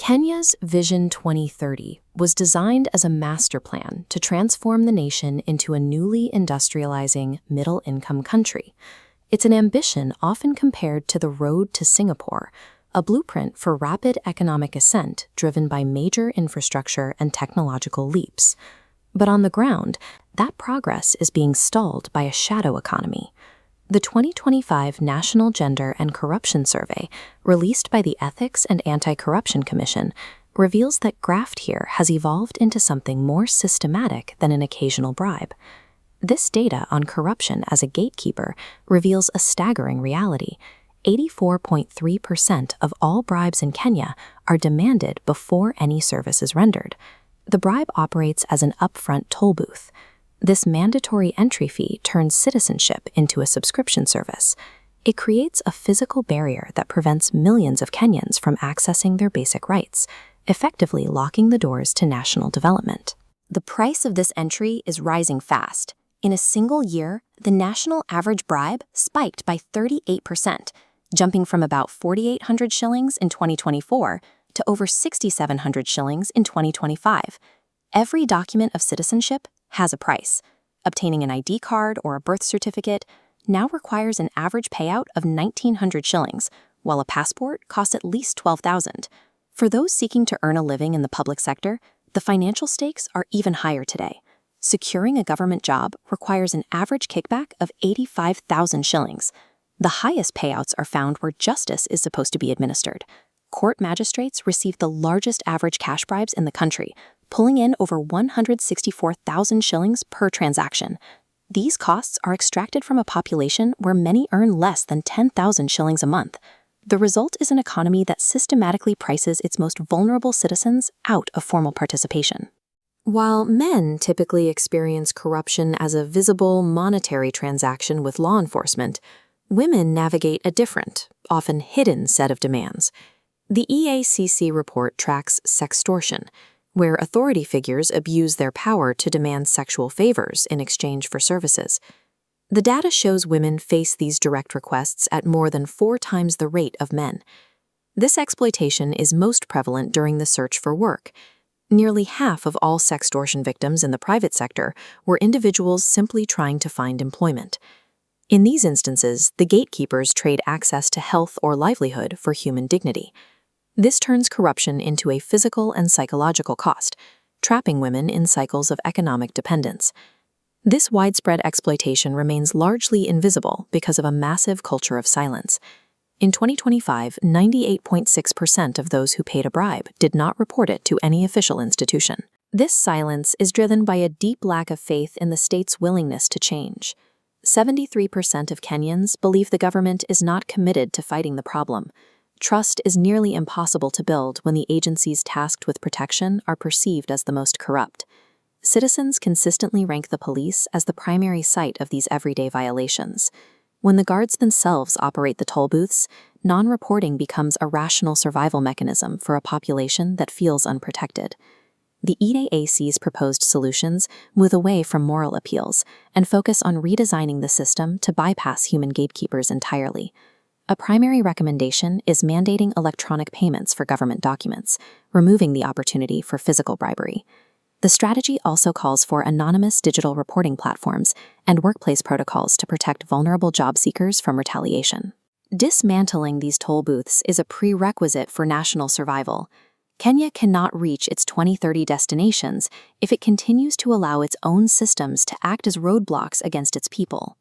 Kenya's Vision 2030 was designed as a master plan to transform the nation into a newly industrializing, middle-income country. It's an ambition often compared to the road to Singapore, a blueprint for rapid economic ascent driven by major infrastructure and technological leaps. But on the ground, that progress is being stalled by a shadow economy. The 2025 National Gender and Corruption Survey, released by the Ethics and Anti-Corruption Commission, reveals that graft here has evolved into something more systematic than an occasional bribe. This data on corruption as a gatekeeper reveals a staggering reality. 84.3% of all bribes in Kenya are demanded before any service is rendered. The bribe operates as an upfront toll booth. This mandatory entry fee turns citizenship into a subscription service. It creates a physical barrier that prevents millions of Kenyans from accessing their basic rights, effectively locking the doors to national development. The price of this entry is rising fast. In a single year, the national average bribe spiked by 38%, jumping from about 4,800 shillings in 2024 to over 6,700 shillings in 2025. Every document of citizenship has a price. Obtaining an ID card or a birth certificate now requires an average payout of 1,900 shillings, while a passport costs at least 12,000. For those seeking to earn a living in the public sector, the financial stakes are even higher today. Securing a government job requires an average kickback of 85,000 shillings. The highest payouts are found where justice is supposed to be administered. Court magistrates receive the largest average cash bribes in the country, pulling in over 164,000 shillings per transaction. These costs are extracted from a population where many earn less than 10,000 shillings a month. The result is an economy that systematically prices its most vulnerable citizens out of formal participation. While men typically experience corruption as a visible monetary transaction with law enforcement, women navigate a different, often hidden set of demands. The EACC report tracks sextortion, where authority figures abuse their power to demand sexual favors in exchange for services. The data shows women face these direct requests at more than 4 times the rate of men. This exploitation is most prevalent during the search for work. Nearly half of all sextortion victims in the private sector were individuals simply trying to find employment. In these instances, the gatekeepers trade access to health or livelihood for human dignity. This turns corruption into a physical and psychological cost, trapping women in cycles of economic dependence. This widespread exploitation remains largely invisible because of a massive culture of silence. In 2025, 98.6% of those who paid a bribe did not report it to any official institution. This silence is driven by a deep lack of faith in the state's willingness to change. 73% of Kenyans believe the government is not committed to fighting the problem. Trust is nearly impossible to build when the agencies tasked with protection are perceived as the most corrupt. Citizens consistently rank the police as the primary site of these everyday violations. When the guards themselves operate the toll booths, non-reporting becomes a rational survival mechanism for a population that feels unprotected. The EACC's proposed solutions move away from moral appeals and focus on redesigning the system to bypass human gatekeepers entirely. A primary recommendation is mandating electronic payments for government documents, removing the opportunity for physical bribery. The strategy also calls for anonymous digital reporting platforms and workplace protocols to protect vulnerable job seekers from retaliation. Dismantling these toll booths is a prerequisite for national survival. Kenya cannot reach its 2030 destinations if it continues to allow its own systems to act as roadblocks against its people.